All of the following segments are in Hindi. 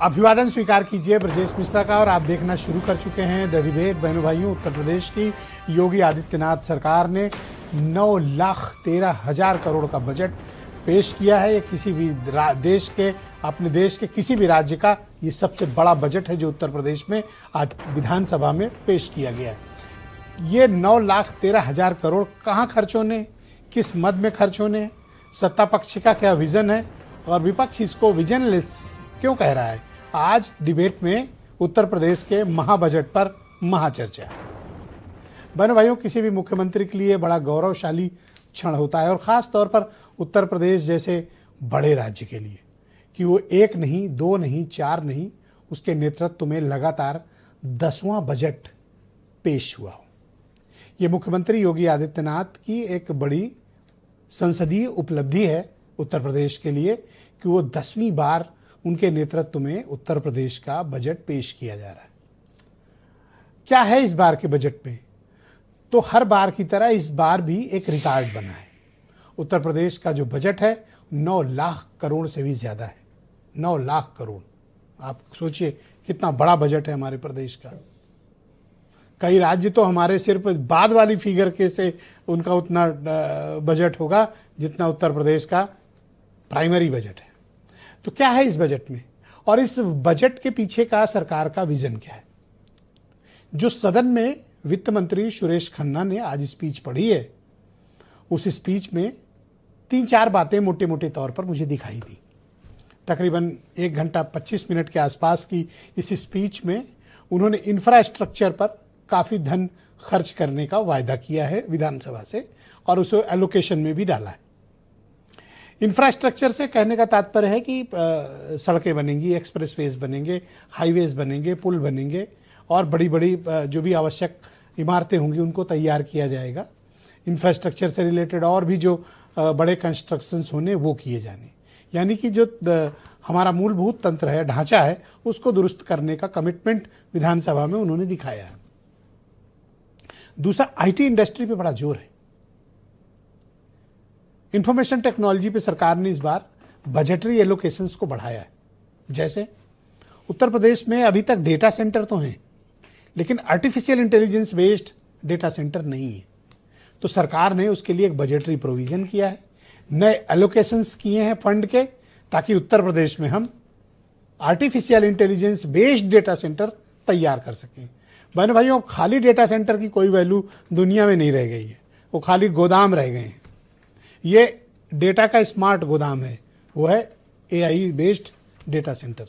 अभिवादन स्वीकार कीजिए ब्रजेश मिश्रा का। और आप देखना शुरू कर चुके हैं द डिबेट। बहनों भाइयों, उत्तर प्रदेश की योगी आदित्यनाथ सरकार ने 9,13,000 करोड़ का बजट पेश किया है। ये किसी भी अपने देश के किसी भी राज्य का ये सबसे बड़ा बजट है जो उत्तर प्रदेश में आज विधानसभा में पेश किया गया है। ये 9,13,000 करोड़ कहाँ खर्च होने, किस मद में खर्च होने, सत्ता पक्ष का क्या विजन है और विपक्ष इसको विजनलेस क्यों कह रहा है, आज डिबेट में उत्तर प्रदेश के महाबजट पर महाचर्चा। बहनों भाइयों, किसी भी मुख्यमंत्री के लिए बड़ा गौरवशाली क्षण होता है और ख़ास तौर पर उत्तर प्रदेश जैसे बड़े राज्य के लिए कि वो 1 नहीं, 2 नहीं, 4 नहीं, उसके नेतृत्व में लगातार 10वां बजट पेश हुआ हो। ये मुख्यमंत्री योगी आदित्यनाथ की एक बड़ी संसदीय उपलब्धि है उत्तर प्रदेश के लिए कि वो 10वीं बार उनके नेतृत्व में उत्तर प्रदेश का बजट पेश किया जा रहा है। क्या है इस बार के बजट में? तो हर बार की तरह इस बार भी एक रिकॉर्ड बना है। उत्तर प्रदेश का जो बजट है 9 लाख करोड़ से भी ज़्यादा है। 9 लाख करोड़, आप सोचिए कितना बड़ा बजट है हमारे प्रदेश का। कई राज्य तो हमारे सिर्फ बाद वाली फिगर के से उनका उतना बजट होगा जितना उत्तर प्रदेश का प्राइमरी बजट है। तो क्या है इस बजट में और इस बजट के पीछे का सरकार का विजन क्या है? जो सदन में वित्त मंत्री सुरेश खन्ना ने आज स्पीच पढ़ी है, उस स्पीच में 3-4 बातें मोटे मोटे तौर पर मुझे दिखाई दी। तकरीबन 1 घंटा 25 मिनट के आसपास की इस स्पीच में उन्होंने इंफ्रास्ट्रक्चर पर काफ़ी धन खर्च करने का वायदा किया है विधानसभा से और उसे एलोकेशन में भी डाला है। इंफ्रास्ट्रक्चर से कहने का तात्पर्य है कि सड़कें बनेंगी, एक्सप्रेसवेज बनेंगे, हाईवेज बनेंगे, पुल बनेंगे और बड़ी बड़ी जो भी आवश्यक इमारतें होंगी उनको तैयार किया जाएगा। इंफ्रास्ट्रक्चर से रिलेटेड और भी जो बड़े कंस्ट्रक्शंस होने वो किए जाने, यानी कि जो हमारा मूलभूत तंत्र है, ढांचा है, उसको दुरुस्त करने का कमिटमेंट विधानसभा में उन्होंने दिखाया है। दूसरा, आईटी इंडस्ट्री पे बड़ा जोर है। इंफॉर्मेशन टेक्नोलॉजी पे सरकार ने इस बार बजटरी एलोकेशंस को बढ़ाया है। जैसे उत्तर प्रदेश में अभी तक डेटा सेंटर तो हैं लेकिन artificial intelligence based data centre नहीं है, तो सरकार ने उसके लिए एक बजटरी प्रोविजन किया है, नए एलोकेशंस किए हैं फंड के, ताकि उत्तर प्रदेश में हम artificial intelligence based data centre तैयार कर सकें। बहन भाइयों, खाली डेटा सेंटर की कोई वैल्यू दुनिया में नहीं रह गई है, वो खाली गोदाम रह गए हैं। ये डेटा का स्मार्ट गोदाम है, वो है AI बेस्ड डेटा सेंटर।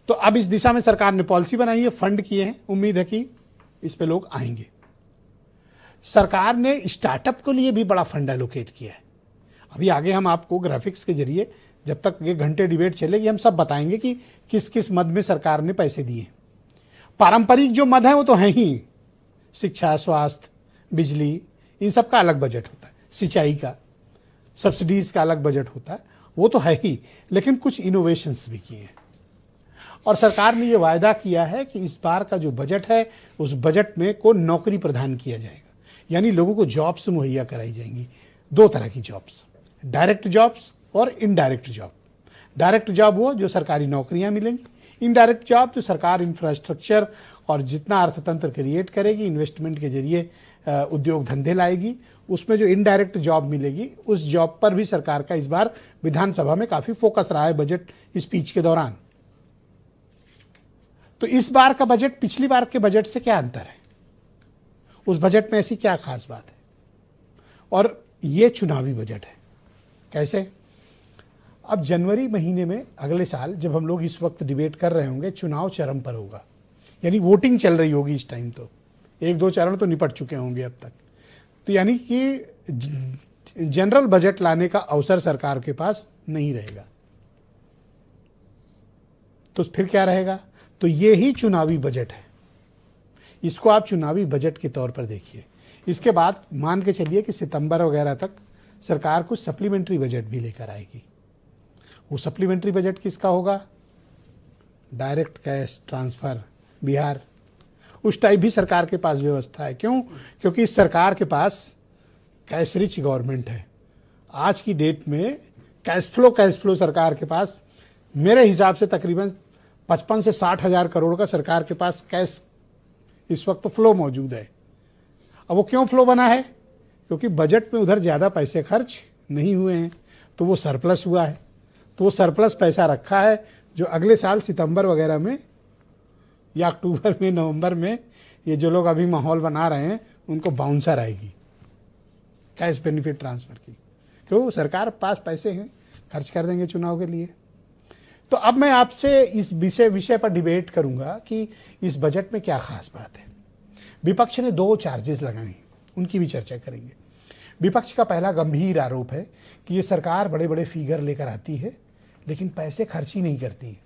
तो अब इस दिशा में सरकार ने पॉलिसी बनाई है, फंड किए हैं, उम्मीद है कि इस पे लोग आएंगे। सरकार ने स्टार्टअप के लिए भी बड़ा फंड एलोकेट किया है। अभी आगे हम आपको ग्राफिक्स के जरिए, जब तक 1 घंटे डिबेट चलेगी, हम सब बताएंगे कि किस किस मद में सरकार ने पैसे दिए। पारंपरिक जो मद है वो तो हैं ही, शिक्षा, स्वास्थ्य, बिजली, इन सब का अलग बजट होता है, सिंचाई का, सब्सिडीज का अलग बजट होता है, वो तो है ही, लेकिन कुछ इनोवेशंस भी किए हैं। और सरकार ने ये वायदा किया है कि इस बार का जो बजट है उस बजट में को नौकरी प्रदान किया जाएगा, यानी लोगों को जॉब्स मुहैया कराई जाएंगी। 2 तरह की जॉब्स, डायरेक्ट जॉब्स और इनडायरेक्ट जॉब। डायरेक्ट जॉब वो जो सरकारी नौकरियां मिलेंगी, इनडायरेक्ट जॉब जो सरकार इंफ्रास्ट्रक्चर और जितना अर्थतंत्र क्रिएट करेगी, इन्वेस्टमेंट के जरिए उद्योग धंधे लाएगी, उसमें जो इनडायरेक्ट जॉब मिलेगी, उस जॉब पर भी सरकार का इस बार विधानसभा में काफ़ी फोकस रहा है बजट स्पीच के दौरान। तो इस बार का बजट पिछली बार के बजट से क्या अंतर है, उस बजट में ऐसी क्या खास बात है? और ये चुनावी बजट है। कैसे? अब जनवरी महीने में अगले साल जब हम लोग इस वक्त डिबेट कर रहे होंगे, चुनाव चरम पर होगा, यानी वोटिंग चल रही होगी इस टाइम। तो 1-2 चरण तो निपट चुके होंगे अब तक। तो यानी कि जनरल बजट लाने का अवसर सरकार के पास नहीं रहेगा। तो फिर क्या रहेगा? तो ये ही चुनावी बजट है। इसको आप चुनावी बजट के तौर पर देखिए। इसके बाद मान के चलिए कि सितंबर वगैरह तक सरकार कुछ सप्लीमेंट्री बजट भी लेकर आएगी। वो सप्लीमेंट्री बजट किसका होगा? डायरेक्ट कैश ट्रांसफर, बिहार, उस टाइप भी सरकार के पास व्यवस्था है। क्यों? क्योंकि इस सरकार के पास कैश रिच गवर्नमेंट है। आज की डेट में कैश फ्लो सरकार के पास मेरे हिसाब से तकरीबन 55 से 60 हजार करोड़ का सरकार के पास कैश इस वक्त फ्लो मौजूद है। अब वो क्यों फ्लो बना है? क्योंकि बजट में उधर ज़्यादा पैसे खर्च नहीं हुए हैं, तो वो सरप्लस हुआ है। तो वो सरप्लस पैसा रखा है जो अगले साल सितंबर वगैरह में या अक्टूबर में, नवंबर में ये जो लोग अभी माहौल बना रहे हैं उनको बाउंसर आएगी कैश बेनिफिट ट्रांसफ़र की। क्यों? सरकार पास पैसे हैं, खर्च कर देंगे चुनाव के लिए। तो अब मैं आपसे इस विषय पर डिबेट करूंगा कि इस बजट में क्या खास बात है। विपक्ष ने 2 चार्जेस लगाए, उनकी भी चर्चा करेंगे। विपक्ष का पहला गंभीर आरोप है कि ये सरकार बड़े बड़े फिगर लेकर आती है लेकिन पैसे खर्च ही नहीं करती है।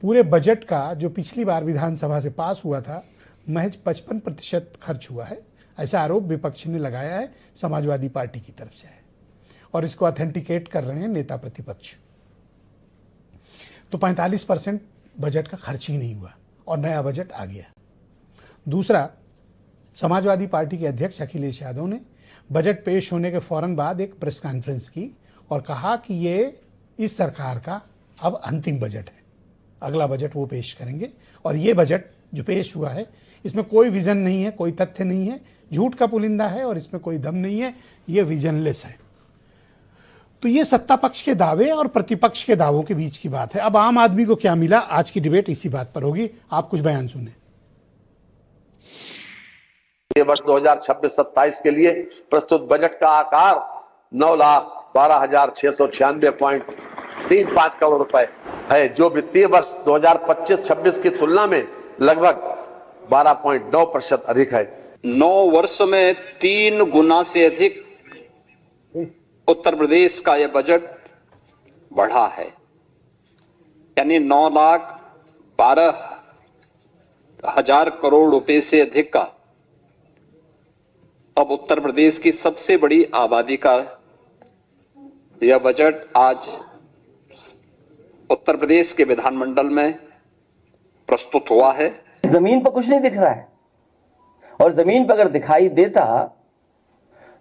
पूरे बजट का जो पिछली बार विधानसभा से पास हुआ था महज 55% खर्च हुआ है, ऐसा आरोप विपक्ष ने लगाया है, समाजवादी पार्टी की तरफ से है और इसको ऑथेंटिकेट कर रहे हैं नेता प्रतिपक्ष। तो 45% बजट का खर्च ही नहीं हुआ और नया बजट आ गया। दूसरा, समाजवादी पार्टी के अध्यक्ष अखिलेश यादव ने बजट पेश होने के फौरन बाद एक प्रेस कॉन्फ्रेंस की और कहा कि ये इस सरकार का अब अंतिम बजट है, अगला बजट वो पेश करेंगे और ये बजट जो पेश हुआ है इसमें कोई विजन नहीं है, कोई तथ्य नहीं है, झूठ का पुलिंदा है और इसमें कोई दम नहीं है, ये विजनलेस है। तो ये सत्ता पक्ष के दावे और प्रतिपक्ष के दावों के बीच की बात है। अब आम आदमी को क्या मिला, आज की डिबेट इसी बात पर होगी। आप कुछ बयान सुने। ये वर्ष 2026-27 के लिए प्रस्तुत बजट का आकार 9,12,696.35 करोड़ रुपए है, जो वित्तीय वर्ष 2025-26 की तुलना में लगभग 12.9% अधिक है। 9 वर्ष में 3 गुना से अधिक उत्तर प्रदेश का यह बजट बढ़ा है, यानी 9,12,000 करोड़ रुपए से अधिक का अब उत्तर प्रदेश की सबसे बड़ी आबादी का यह बजट आज उत्तर प्रदेश के विधानमंडल में प्रस्तुत हुआ है। जमीन पर कुछ नहीं दिख रहा है और जमीन पर अगर दिखाई देता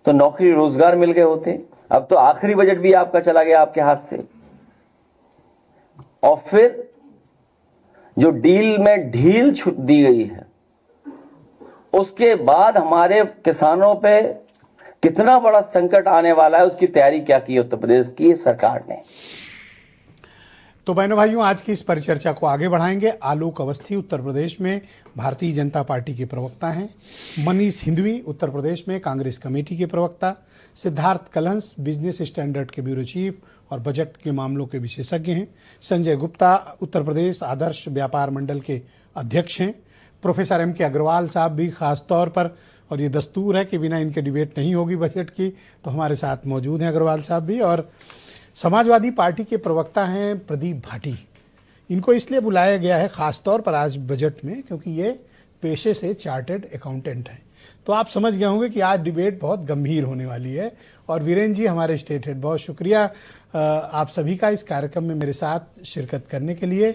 तो नौकरी रोजगार मिल गए होते। अब तो आखिरी बजट भी आपका चला गया आपके हाथ से। और फिर जो डील में ढील छूट दी गई है उसके बाद हमारे किसानों पे कितना बड़ा संकट आने वाला है, उसकी तैयारी क्या की उत्तर प्रदेश की सरकार ने। तो बहनों भाइयों, आज की इस परिचर्चा को आगे बढ़ाएंगे। आलोक अवस्थी उत्तर प्रदेश में भारतीय जनता पार्टी के प्रवक्ता हैं, मनीष हिंदवी उत्तर प्रदेश में कांग्रेस कमेटी के प्रवक्ता, सिद्धार्थ कलहंस बिजनेस स्टैंडर्ड के ब्यूरो चीफ और बजट के मामलों के विशेषज्ञ हैं, संजय गुप्ता उत्तर प्रदेश आदर्श व्यापार मंडल के अध्यक्ष हैं, प्रोफेसर M.K. अग्रवाल साहब भी खास तौर पर, और ये दस्तूर है कि बिना इनके डिबेट नहीं होगी बजट की, तो हमारे साथ मौजूद हैं अग्रवाल साहब भी, और समाजवादी पार्टी के प्रवक्ता हैं प्रदीप भाटी। इनको इसलिए बुलाया गया है खास तौर पर आज बजट में क्योंकि ये पेशे से चार्टर्ड अकाउंटेंट हैं। तो आप समझ गए होंगे कि आज डिबेट बहुत गंभीर होने वाली है। और वीरेंद्र जी हमारे स्टेट हेड, बहुत शुक्रिया आप सभी का इस कार्यक्रम में मेरे साथ शिरकत करने के लिए।